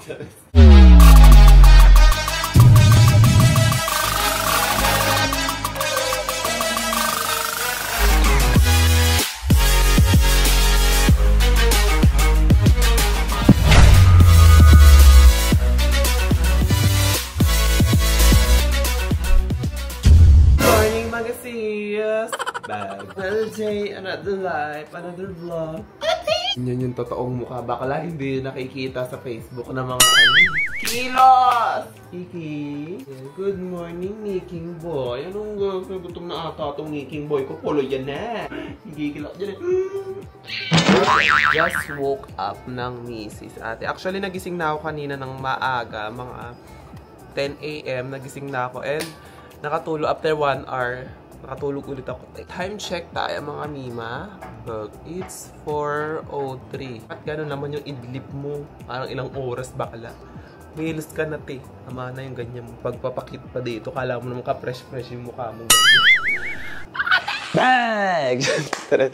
Another day, another life, another vlog. Yan yung totoong mukha. Bakla hindi nakikita sa Facebook na mga kilos! Kiki! Good morning, Niking boy. Anong gutom na ata itong Niking boy ko? Pulo yan na. Higikilak dyan eh. Just woke up ng misis ate. Actually, nagising na ako kanina ng maaga. Mga 10 AM nagising na ako. And nakatulog after 1 hour. Nakatulog ulit ako. Time check tayo mga mima. Look, it's 4:03. At gano'n naman yung idlip mo. Parang ilang oras bakla. Milos ka na te. Tama na yung ganyan mo. Pagpapakit pa dito. Kala mo naman ka-fresh-fresh yung mukha mo. Bag!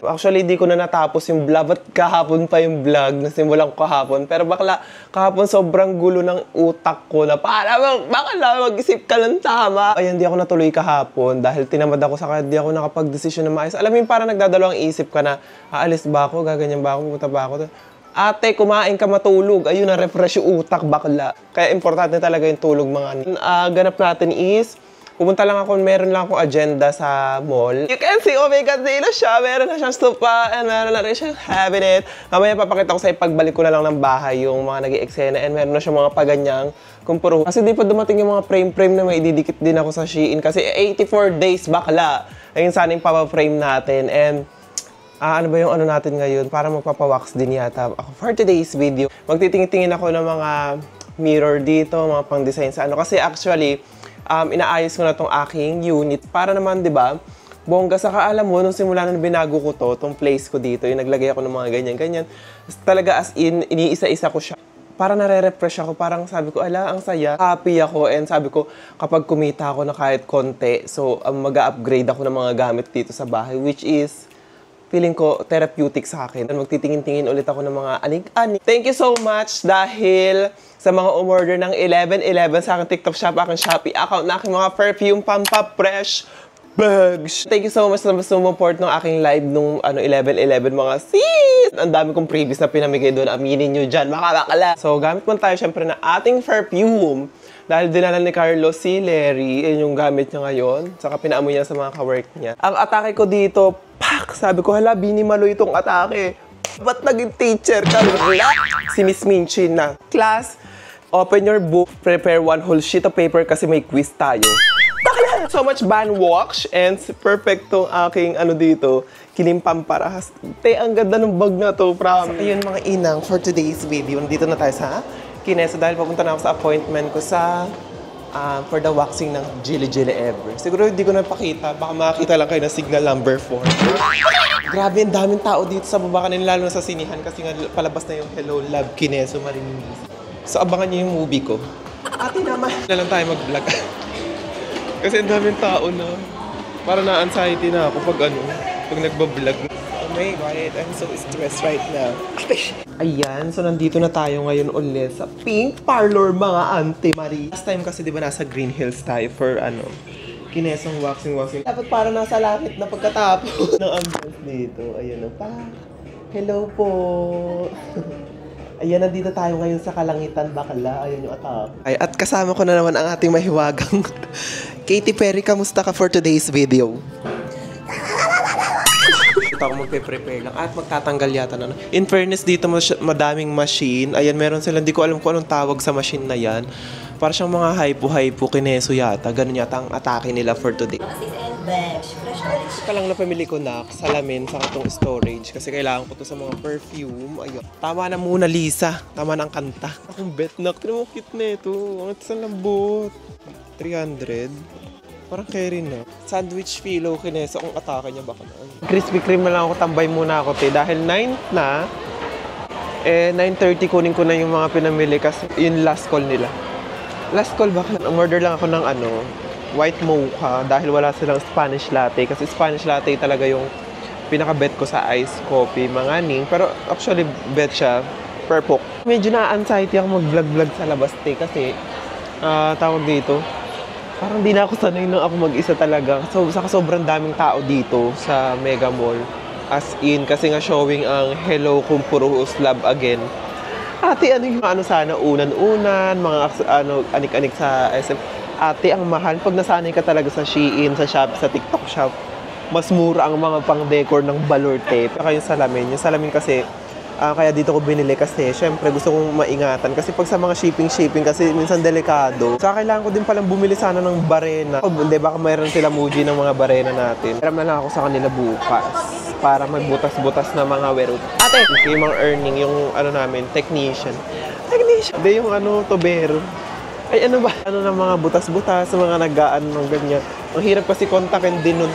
Actually, di ko na natapos yung vlog. Ba't kahapon pa yung vlog? Nasimulan ko kahapon. Pero bakla, kahapon sobrang gulo ng utak ko na para bakla mag-isip ka ng tama. Ay, hindi ako natuloy kahapon dahil tinamad ako sa kaya di ako nakapag-desisyon na maayos. Alam mo yung parang nagdadalawang isip ka na aalis ba ako, gaganyan ba ako, pupunta ba ako. Ate, kumain ka matulog. Ayun, na-refresh yung utak bakla. Kaya importante talaga yung tulog mga ganap natin is pumunta lang ako, meron lang akong agenda sa mall. You can see, oh my God, sino siya? Meron na siyang stupa, and meron na rin siyang cabinet. Mamaya papakita ko sa'yo, pagbalik ko na lang ng bahay yung mga nag-i-eksena, and meron na siyang mga paganyang kumpuro. Kasi di pa dumating yung mga frame-frame na may ididikit din ako sa Shein. Kasi 84 days bakla. Ayun sana yung papa-frame natin. And ano ba yung ano natin ngayon? Para magpapawax din yata ako for today's video. Magtitingin-tingin ako ng mga mirror dito, mga pang-design sa ano. Kasi actually, inaayos ko na tong aking unit para naman, di ba, bongga sa kaalam mo, nung simula nung binago ko to, tong place ko dito, yung naglagay ako ng mga ganyan-ganyan, talaga as in, iniisa-isa ko siya. Para nare-refresh ako, parang sabi ko, ala, ang saya. Happy ako, and sabi ko, kapag kumita ako na kahit konti, so mag-upgrade ako ng mga gamit dito sa bahay, which is, feeling ko therapeutic sa akin. Magtitingin-tingin ulit ako ng mga anig-anig. Thank you so much dahil sa mga umorder ng 11/11 sa aking TikTok shop, aking Shopee account, na aking mga perfume Pampapresh bags. Thank you so much sa sumuport ng aking live nung 11/11 mga sis! Ang dami kong previous na pinamigay doon. Aminin nyo dyan, mga bakala. So, gamit mo tayo syempre na ating perfume. Dahil dinala ni Carlos si Larry, yun yung gamit niya ngayon. Saka pinaamoy niya sa mga kawork niya. Ang atake ko dito, pak! Sabi ko, hala, binimalo itong atake. Ba't naging teacher ka? Si Miss Minchin na, class, open your book, prepare one whole sheet of paper kasi may quiz tayo. So much ban wash and perfect tong aking dito, kilimpam parahas. Te, ang ganda ng bag na to, promise. So, ayun mga inang, for today's video, nandito na tayo sa Kinesa dahil papunta na ako sa appointment ko sa for the waxing ng Jilly Jilly Ever. Siguro hindi ko na pakita, baka makakita lang kayo na signal number 4. Grabe, ang daming tao dito sa baba kanina, lalo na sa sinihan kasi nga palabas na yung Hello Love Kineso Marinis. So abangan niyo yung movie ko. Ate naman, na lang tayo mag-vlog. Kasi ang daming tao na. Para na-anxiety na ako pag nagbablog. Oh my God, I'm so stressed right now. Ayan, so nandito na tayo ngayon ulit sa Pink Parlor, mga Auntie Marie. Last time kasi di ba nasa Green Hills tayo for Kinesong waxing. Dapat para nasa langit na pagkatapos ng ambience dito. Ayan pa. Hello po. Ayan, nandito tayo ngayon sa Kalangitan, bakla. Ayan yung atap. Ay, at kasama ko na naman ang ating mahiwagang Katy Perry. Kamusta ka for today's video? Ako magpe-prepare lang at magtatanggal yata na. In fairness, dito madaming machine. Ayan, meron sila. Hindi ko alam kung anong tawag sa machine na yan. Para siyang mga hypo kineso yata. Ganun yata ang atake nila for today. Ito lang na pamili ko na salamin sa itong storage kasi kailangan ko to sa mga perfume. Ayun. Tama na muna, Lisa. Tama na ang kanta. Akong betnak. Tinan mo, cute na ito. Ang isang lambot. 300. Parang carry na. Sandwich pillow kineso. Ang atake niya baka na. Krispy Kreme na lang ako. Tambay muna ako, te. Dahil 9 na. 9:30 kunin ko na yung mga pinamili kasi yun last call nila. Last call baka. Umorder lang ako ng white mocha dahil wala silang Spanish latte. Kasi Spanish latte talaga yung pinaka-bet ko sa iced coffee, mga ning. Pero actually, bet siya. Perfect. Medyo na-anxiety ako mag-vlog-vlog sa labas, kasi tawag dito, parang di na ako sanay nung ako mag-isa talaga. So, saka sobrang daming tao dito sa Mega Mall. As in, kasi nga showing ang Hello Kumpuruhos Love Again. Ate, ano yung sana, unan-unan, mga anik-anik sa SM. Ate, ang mahal. Pag nasanay ka talaga sa Shein, sa Shop, sa TikTok Shop, mas mura ang mga pang-decor ng balor tape. Saka yung salamin. Yung salamin kasi, kaya dito ko binili kasi syempre gusto kong maingatan. Kasi pag sa mga shipping kasi minsan delikado. Saka kailangan ko din palang bumili sana ng barena. Hindi, baka mayroon sila Muji ng mga barena natin. Alam na lang ako sa kanila bukas para magbutas-butas na mga werut. Ate! Yung mga earning, yung namin, technician. Hindi, yung tubero. Ay, ano ba? Ano na mga butas-butas, mga nag-aan ng ganyan. Ang hirap kasi kontakin din nun,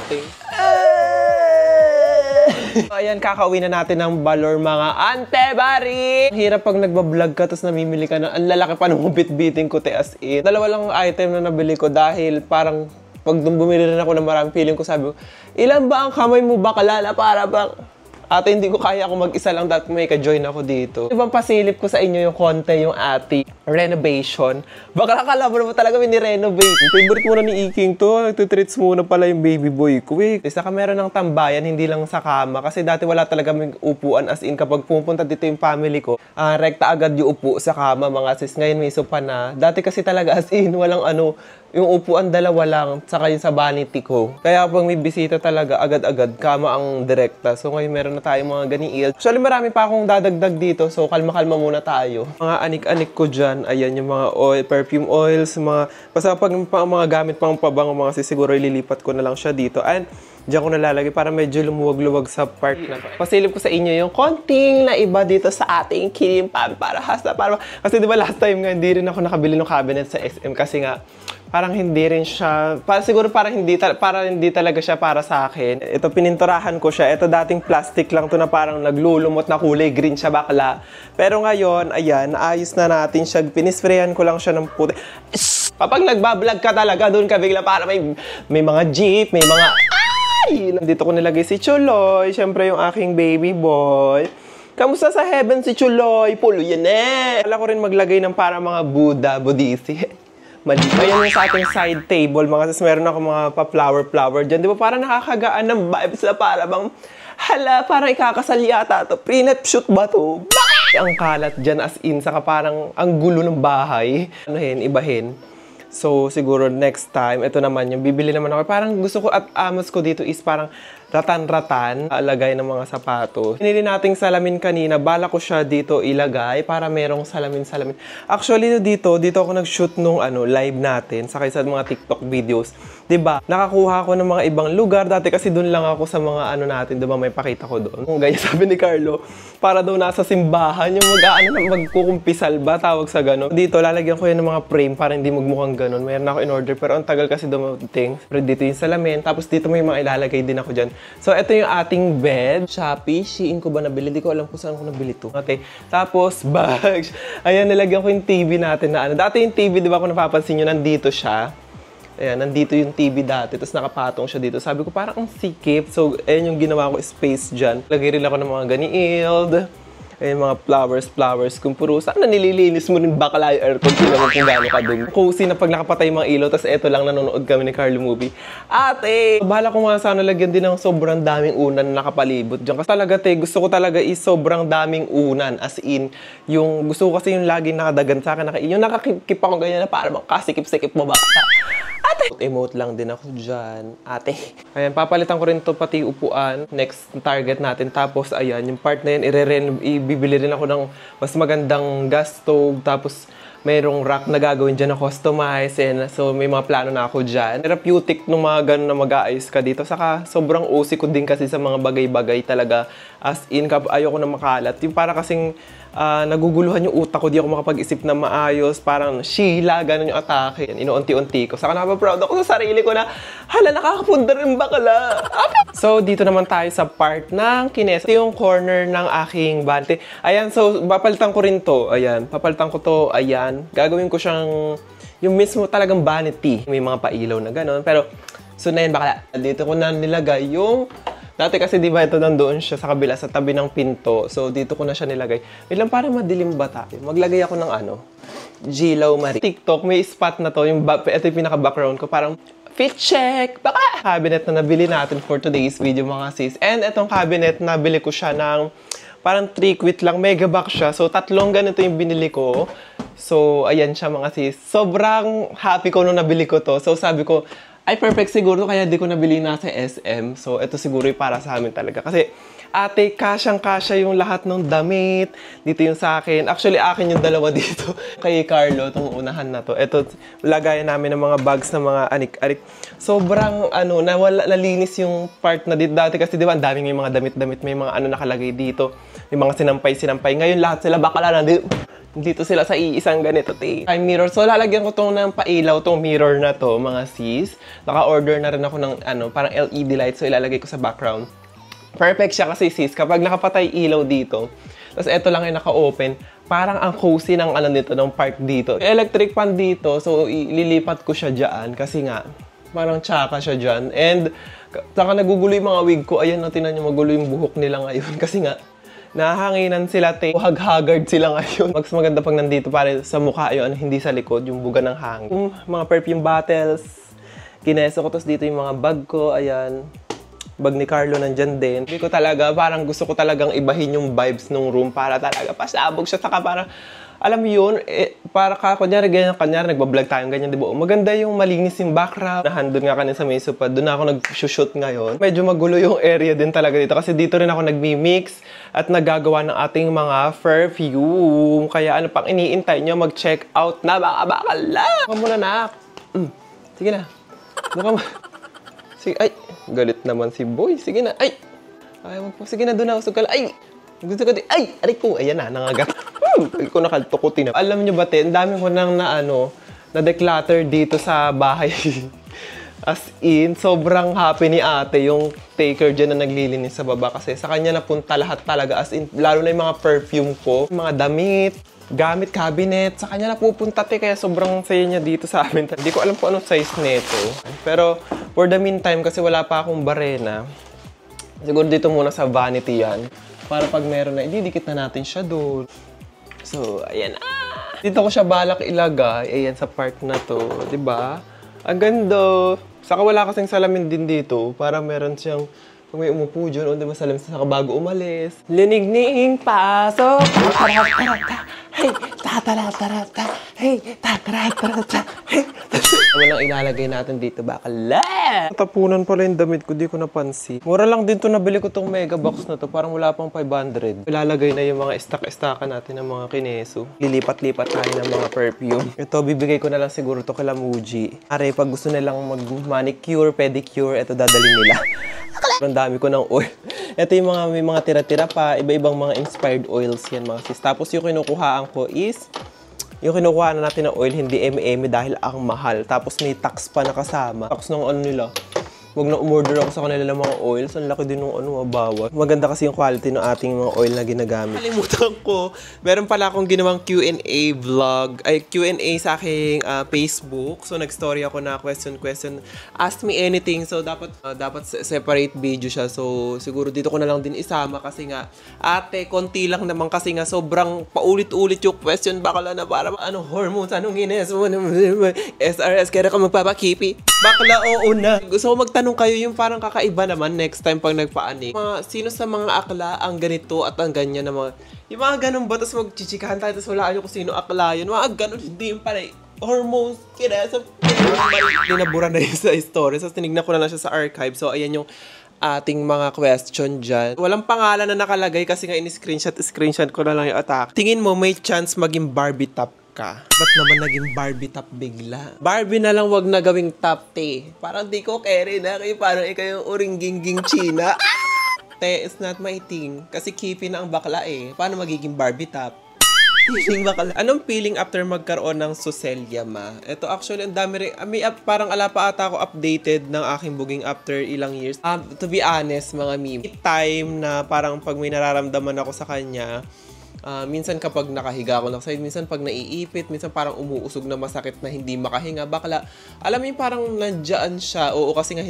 So, ayan, kakauwi na natin ng Balor, mga ante-bari! Ang hirap pag nagbablog ka, tapos namimili ka na, ang lalaki pa nung bit-biting ko, as in. Dalawa lang item na nabili ko dahil parang pag bumili rin ako ng maraming feeling ko, sabi ko, ilan ba ang kamay mo bakalala para bang... Ate, hindi ko kaya ako mag-isa lang dahil may ka-join ako dito. Ibang pasilip ko sa inyo yung konti, yung ate, renovation. Baka nakala mo naman talaga mini-renovate. Favorite muna ni Iking to. Nagtitreats muna pala yung baby boy ko. Saka meron ng tambayan, hindi lang sa kama. Kasi dati wala talaga may upuan. As in, kapag pumunta dito yung family ko, rekta agad yung upo sa kama, mga sis. Ngayon may sopa na. Dati kasi talaga as in, walang yung upuan dalawa lang, saka yung sa vanity ko. Kaya pag may bisita talaga, agad-agad, kama ang direkta. So ngayon meron na tayong mga ganiil. Actually, marami pa akong dadagdag dito. So kalma-kalma muna tayo. Mga anik-anik ko dyan, ayan yung mga oil, perfume oils, basta pag mga gamit pang pabango, mga siguro ililipat ko na lang siya dito. And diyan ko nalalagay para medyo lumuwag-luwag sa part na to. Pasilip ko sa inyo yung konting na iba dito sa ating kilim para kasi di ba last time nga hindi rin ako nakabili ng cabinet sa SM kasi nga parang hindi rin siya, siguro parang hindi talaga siya para sa akin. Ito, pininturahan ko siya. Ito, dating plastic lang to na parang naglulumot na kulay green siya bakla. Pero ngayon, ayan, ayos na natin siya. Pinisprayan ko lang siya ng puti. Kapag nagbablog ka talaga, doon ka bigla para may mga jeep, may mga... Ay! Dito ko nilagay si Chuloy. Siyempre, yung aking baby boy. Kamusta sa heaven si Chuloy? Pulo yan eh! Wala ko rin maglagay ng para mga Buddhisi. Ayan yung sa ating side table, mga sis, meron ako mga pa-flower dyan. Di ba parang nakakagaan ng vibes na para bang, hala, parang ikakasal yata to. Prenup shoot ba to? Bakit? Ang kalat dyan as in, saka parang ang gulo ng bahay. Ibahin. So, siguro next time, ito naman yung bibili naman ako. Parang gusto ko at amos ko dito is parang ratan-ratan, alagay ng mga sapatos. Pinili nating salamin kanina, bala ko siya dito ilagay para merong salamin-salamin. Actually, dito ako nag-shoot nung live natin sa mga TikTok videos. 'Di ba? Nakakuha ako ng mga ibang lugar dati kasi doon lang ako sa mga natin, 'di ba? May pakita ko doon. Kung ganyan sabi ni Carlo, para daw nasa simbahan yung magkukumpisal ba tawag sa gano'n. Dito lalagyan ko yan ng mga frame para hindi magmukhang gano'n. Mayroon ako in order pero ang tagal kasi dumating. Pero dito yung salamin, tapos dito may mga ilalagay din ako diyan. So, ito yung ating bed. Shopee, Shein ko ba nabili? Di ko alam kung saan ko nabili to. Okay. Tapos, bags. Ayan, nilagyan ko yung TV natin na Dati yung TV, di ba kung napapansin nyo, nandito siya. Ayan, nandito yung TV dati. Tapos nakapatong siya dito. Sabi ko, parang ang sikip. So, ayan yung ginawa ko space dyan. Lagay rin ako ng mga ganiild. Ayan, mga flowers, kung puro. Sana nililinis mo rin bakla yung aircon. Sila mo kung gano'n ka dun. Cozy na pag nakapatay yung mga ilaw, tapos eto lang nanonood kami ni Carlo Movie. Ate! Bahala ko nga sana lagyan din ng sobrang daming unan na nakapalibot dyan. Kasi talaga, gusto ko talaga is sobrang daming unan. As in, yung gusto ko kasi yung laging nakadagan sa akin. Yung nakakip ako ganyan na para makasikip-sikip mo bakla. Ate! Emote lang din ako dyan. Ate. Ayan, papalitan ko rin to pati upuan. Next target natin. Tapos, ayan, yung part na yan, ibibili rin ako ng mas magandang gas stove. Tapos, mayroong rack na gagawin dyan na customize. And so, may mga plano na ako dyan. Therapeutic nung mga ganun na mag-aayos ka dito. Saka, sobrang usi ko din kasi sa mga bagay-bagay talaga. As in, ayoko na makalat. Yung para kasing naguguluhan yung utak ko. Di ako makapag-isip na maayos. Parang Sheila, ganun yung atake. Inuunti-unti ko. Saka napaproud ako sa sarili ko na, hala, nakakapunda rin bakala. So, dito naman tayo sa part ng kinesa. Ito yung corner ng aking bante. Ayan, so, papalitan ko rin to. Ayan, papalitan ko to. Ayan. Gagawin ko siyang, yung mismo talagang vanity. May mga pailaw na gano'n. Pero, so na yan, bakala. Dito ko na nilagay yung Dati kasi di ba ito nandoon siya sa kabila, sa tabi ng pinto. So dito ko na siya nilagay. Wait lang, para madilim ba tayo? Maglagay ako ng ano, Gilaw Marie. TikTok, may spot na to. Ito yung pinaka-background ko. Parang, fit check! Baka! Cabinet na nabili natin for today's video mga sis. And itong cabinet, nabili ko siya ng parang 3 quit lang. Mega box siya. So, 3 ganito yung binili ko. So, ayan siya mga sis. Sobrang happy ko nung nabili ko to. So, sabi ko, ay perfect siguro kaya di ko nabili nasa SM. So, ito siguro yung para sa amin talaga. Kasi, ate, kasyang-kasya yung lahat ng damit. Dito yung sa akin. Actually, akin yung dalawa dito. Kay Carlo, itong unahan na to. Ito, lagayan namin ng mga bags na mga anik-anik. Sobrang, nalinis yung part na dito. Dati kasi, di ba, ang daming yung mga damit-damit. May mga nakalagay dito. May mga sinampay-sinampay. Ngayon, lahat sila bakala na dito sila sa iisang ganito, time mirror. So, lalagyan ko tong ng pailaw, tong mirror na to, mga sis. Naka-order na rin ako ng, parang LED light. So, ilalagay ko sa background. Perfect siya kasi, sis. Kapag nakapatay ilaw dito, tapos ito lang yung naka-open, parang ang cozy ng, nito, ng part dito. Electric fan dito, so, ililipat ko siya dyan. Kasi nga, parang tsaka siya dyan. And, saka nagugulo yung mga wig ko. Ayan, tinan nyo, magulo yung buhok nila ngayon. Kasi nga, nahanginan sila, hag-haggard sila ngayon. Mas maganda pag nandito para sa mukha yun, hindi sa likod, yung buga ng hangin. Mga perfume bottles, kineso ko. Tapos dito yung mga bag ko, ayan. Bag ni Carlo nandyan din. Hindi ko talaga, parang gusto ko talagang ibahin yung vibes ng room para talaga pasabog siya. Saka para, alam mo yun, para kunyari nagbablog tayong ganyan, di ba? Maganda yung malinis yung background. Doon nga kanina sa may sopa, doon ako nag-shoot ngayon. Medyo magulo yung area din talaga dito kasi dito rin ako nagmi-mix at nagagawa ng ating mga perfume. Kaya ano pang iniintay nyo, mag-check out na, baka lang. Baka muna na. Sige na. Sige, ay, galit naman si boy. Sige na, ay. Sige na, doon na, usog ka lang. Ay, gusto ko din. Ay, aray ko. Ayan na, nangagat. Ay ko nakaltukutin na. Alam nyo ba, ang dami ko nang na-declutter dito sa bahay. As in, sobrang happy ni ate yung taker dyan na naglilinis sa baba. Kasi sa kanya napunta lahat talaga. As in, lalo na yung mga perfume ko, mga damit, gamit, cabinet. Sa kanya napupunta, kaya sobrang saya niya dito sa amin. Hindi ko alam kung anong size nito. Pero, for the meantime, kasi wala pa akong barena, siguro dito muna sa vanity yan. Para pag meron na, ididikit na natin siya doon. So, ayan. Dito ko siya balak ilagay. Ayan, sa part na to. Diba? Ang ganda. Saka wala kasing salamin din dito. Para meron siyang, kung may umupo dyan, o diba salamin saka bago umalis. Linigning pasok. Taratarata. Hey, tataratarata. Hey, tataratarata. Hey. Walang ilalagay natin dito, bakala. Tapunan pala yung damit ko, di ko napansin. Mura lang din to, nabili ko tong mega box na to. Parang wala pang 500. Ilalagay na yung mga stock-stockan natin ng mga kineso. Lilipat-lipat tayo ng mga perfume. Ito, bibigay ko na lang siguro to kay Muji. Are, pag gusto nilang mag-manicure, pedicure, ito dadalhin nila. Ang dami ko ng oil. Ito yung may mga tira-tira pa. Iba-ibang mga inspired oils yan, mga sis. Tapos yung kinukuhaan ko is yung kinukuha na natin ng oil, hindi eme-eme dahil ang mahal. Tapos may tax pa na kasama. Tax ng nila. Huwag na umorder ako sa kanila ng mga oils. Ang laki din ng bawat. Maganda kasi yung quality ng ating mga oil na ginagamit. Kalimutan ko, meron pala akong ginawang Q&A vlog. Ay, Q&A sa aking Facebook. So, nag-story ako na question. Ask me anything. So, dapat separate video siya. So, siguro dito ko na lang din isama kasi nga, ate, konti lang naman kasi nga sobrang paulit-ulit yung question. Bakala na para hormones, anong ines mo, SRS, kaya ka magpapakipi. Bakla, oo na. Gusto ko magtanong kayo yung parang kakaiba naman next time pag nagpaanik. Sino sa mga akla ang ganito at ang ganyan na mga... Yung mga ganun ba, tapos magchichikahan tayo, tapos walaan nyo kung sino akla yun. Mga ganun, hindi yung pala hormones, kinasa... Dinabura na yun sa story. So, tinignan ko na lang siya sa archive. So, ayan yung ating mga question dyan. Walang pangalan na nakalagay kasi nga in-screenshot ko na lang yung attack. Tingin mo may chance maging Barbie top ka? Ba't naman naging Barbie top bigla? Barbie na lang, wag na gawing top, te. Parang di ko carry na kayo. Parang ikaw yung uring-gingging China. Te, it's not my thing. Kasi kipi na ang bakla eh. Paano magiging Barbie top? Anong feeling after magkaroon ng Socelia, ma? Ito actually, ang dami rin. Parang ala pa ata ako updated ng aking booking after ilang years. To be honest, mga meme. Time na parang pag may nararamdaman ako sa kanya, minsan kapag nakahiga ako ng side, minsan pag naiipit, minsan parang umuusog na masakit na hindi makahinga. Bakla, alam mo yung parang nandiyan siya. Oo, kasi nga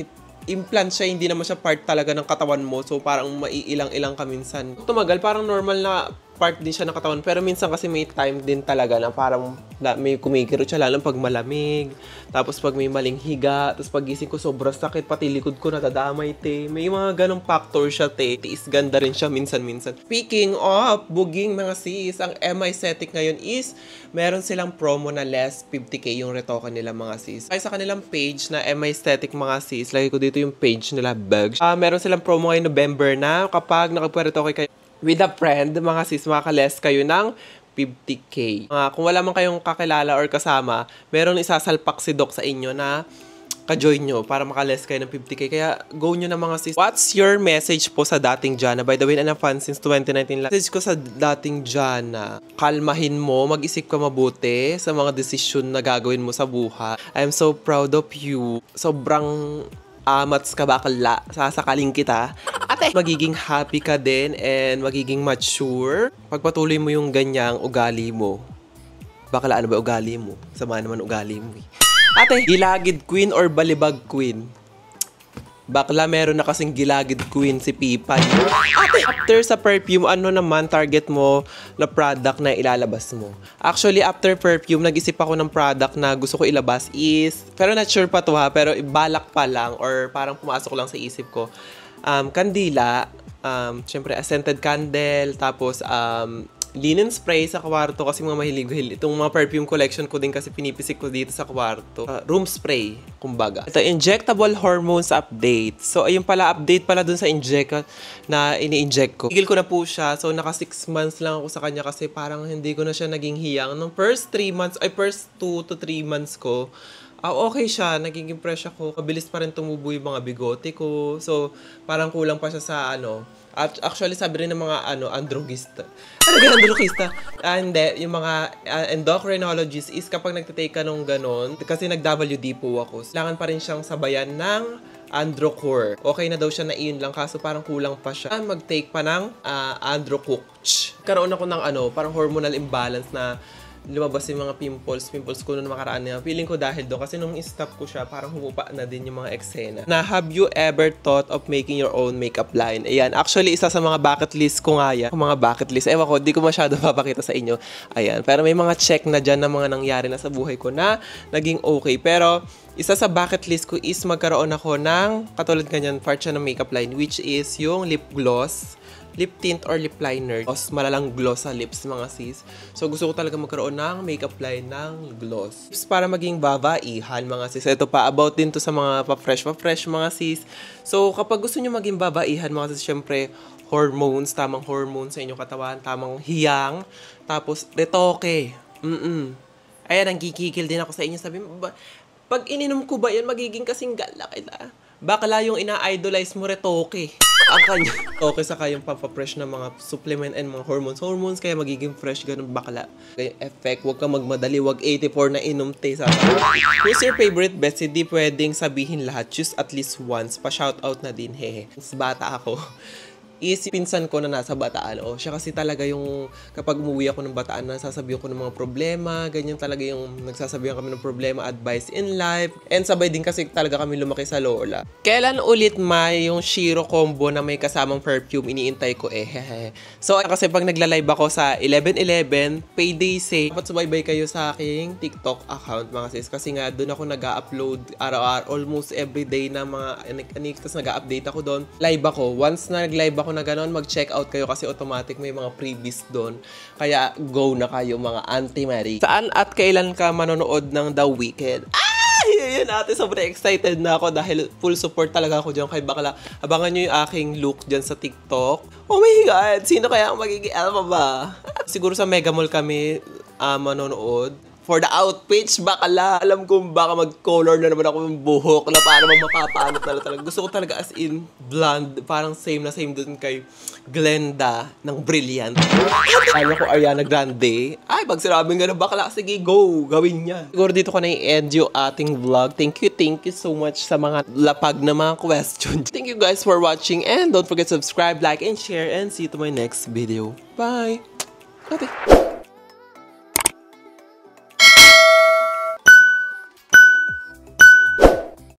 implant siya, hindi naman siya part talaga ng katawan mo. So, parang maiilang-ilang ka minsan. Tumagal, parang normal na part din siya ng katawan. Pero minsan kasi may time din talaga na parang may kumikirot siya, lalo pag malamig. Tapos pag may maling higa. Tapos pag gising ko, sobrang sakit. Pati likod ko natadamay, te. May mga ganong factor siya, te. Tiis ganda rin siya minsan-minsan. Speaking of buging mga sis, ang MI Aesthetic ngayon is meron silang promo na less 50k yung retoka nila mga sis. Ay sa kanilang page na MI Aesthetic mga sis, lagay ko dito yung page nila, bags. Meron silang promo ngayong November na kapag nakapweretoke kayo with a friend, mga sis, makaka-less kayo ng 50k. Kung wala man kayong kakilala or kasama, meron isasalpak si Doc sa inyo na ka-join nyo para makaless kayo ng 50k. Kaya go nyo na mga sis. What's your message po sa dating Jana? By the way, na fan since 2019 lang. Message ko sa dating Jana, kalmahin mo, mag-isip ka mabuti sa mga desisyon na gagawin mo sa buhay. I'm so proud of you. Sobrang amats ka bakla, sasakaling kita. Ate, magiging happy ka din and magiging mature. Pagpatuloy mo yung ganyang ugali mo. Bakla, ano ba ugali mo? Sama naman ugali mo eh. Ate, gilagid queen or balibag queen? Bakla, meron na kasing gilagid queen si Pipa. Ate, after sa perfume, ano naman target mo na product na ilalabas mo? Actually, after perfume, nag-isip ako ng product na gusto ko ilabas is, pero not sure pa to ha, pero balak pa lang or parang pumasok lang sa isip ko. Kandila, syempre scented candle, tapos linen spray sa kwarto kasi mga mahilig. Itong mga perfume collection ko din kasi pinipisik ko dito sa kwarto. Room spray, kumbaga. Ito, injectable hormones update. So, ayun pala, update pala dun sa na ini-inject ko. Tigil ko na po siya. So, naka 6 months lang ako sa kanya kasi parang hindi ko na siya naging hiyang. Nung first 2 to 3 months ko, okay siya. Naging impress ako. Mabilis pa rin tumubo yung mga bigote ko. So, parang kulang pa siya sa actually, sabi rin ng mga androgista. Androgista? Hindi. Yung mga endocrinologist is kapag nagtitake ka nung ganon, kasi nag-WD po ako, kailangan pa rin siyang sabayan ng Androcur. Okay na daw siya na iyon lang, kaso parang kulang pa siya. Mag-take pa ng Androcook. Karoon ako ng parang hormonal imbalance na lumabas yung mga pimples ko noong makaraan niya. Feeling ko dahil doon. Kasi nung stop ko siya, parang humupa na din yung mga eksena. Na, have you ever thought of making your own makeup line? Ayan. Actually, isa sa mga bucket list ko nga yan. Mga bucket list. Ewan ko, di ko masyado papakita sa inyo. Ayan. Pero may mga check na dyan na mga nangyari na sa buhay ko na naging okay. Pero, isa sa bucket list ko is magkaroon ako ng, katulad ganyan, part siya ng makeup line, which is yung lip gloss, lip tint or lip liner. Tapos malalang gloss sa lips mga sis. So gusto ko talaga magkaroon ng makeup line ng gloss. Tips para maging babaihan mga sis. Ito pa, about din to sa mga pa-fresh mga sis. So kapag gusto nyo maging babaihan mga sis, syempre hormones, tamang hormones sa inyong katawan, tamang hiyang, tapos retoke. Ayan, ang kikikil din ako sa inyo. Sabi mo, pag ininom ko ba yan, magiging kasing gala kita. Bakla yung ina-idolize mo, retoke. Ang kanya. Okay, saka yung pampapresh ng mga supplement and mga hormones. Kaya magiging fresh, ganun bakla. Kaya effect, huwag kang magmadali, huwag 84 na inom, te. Who's your favorite best? Hindi pwedeng sabihin lahat. Choose at least once. Pa-shoutout na din, hehe. Mas bata ako. Is pinsan ko na nasa Bataan. Siya kasi talaga yung kapag umuwi ako ng Bataan, nasasabihan ko ng mga problema, ganyan talaga yung nagsasabihan kami ng problema, advice in life. And sabay din kasi talaga kami lumaki sa Lola. Kailan ulit may yung Shiro combo na may kasamang perfume, iniintay ko So kasi pag nagla-live ako sa 11/11, payday sale, dapat subaybay kayo sa aking TikTok account mga sis. Kasi nga doon ako nag-upload araw-araw, almost everyday na mga tapos nag-update ako doon. Live ako. Once na nag-live ako na gano'n, mag-check out kayo kasi automatic may mga freebies doon. Kaya go na kayo mga anti-Mary. Saan at kailan ka manonood ng The Wicked? Yun ate, sobrang excited na ako dahil full support talaga ako dyan kay Bakla. Abangan nyo yung aking look dyan sa TikTok. Oh my God! Sino kaya ang magiging alpha ba? Siguro sa Mega Mall kami manonood. For the outfits, bakala. Alam ko baka mag-color na naman ako ng buhok na para mapapaanot na talaga. Gusto ko talaga as in blonde. Parang same na same dun kay Glenda ng Brilliant. Kaya ko Ariana Grande. Ay, pag sinabing gano'n bakala, sige, go. Gawin niya. Siguro dito ko na i-end yung ating vlog. Thank you so much sa mga lapag na mga questions. Thank you guys for watching and don't forget to subscribe, like, and share. And see you to my next video. Bye! Okay.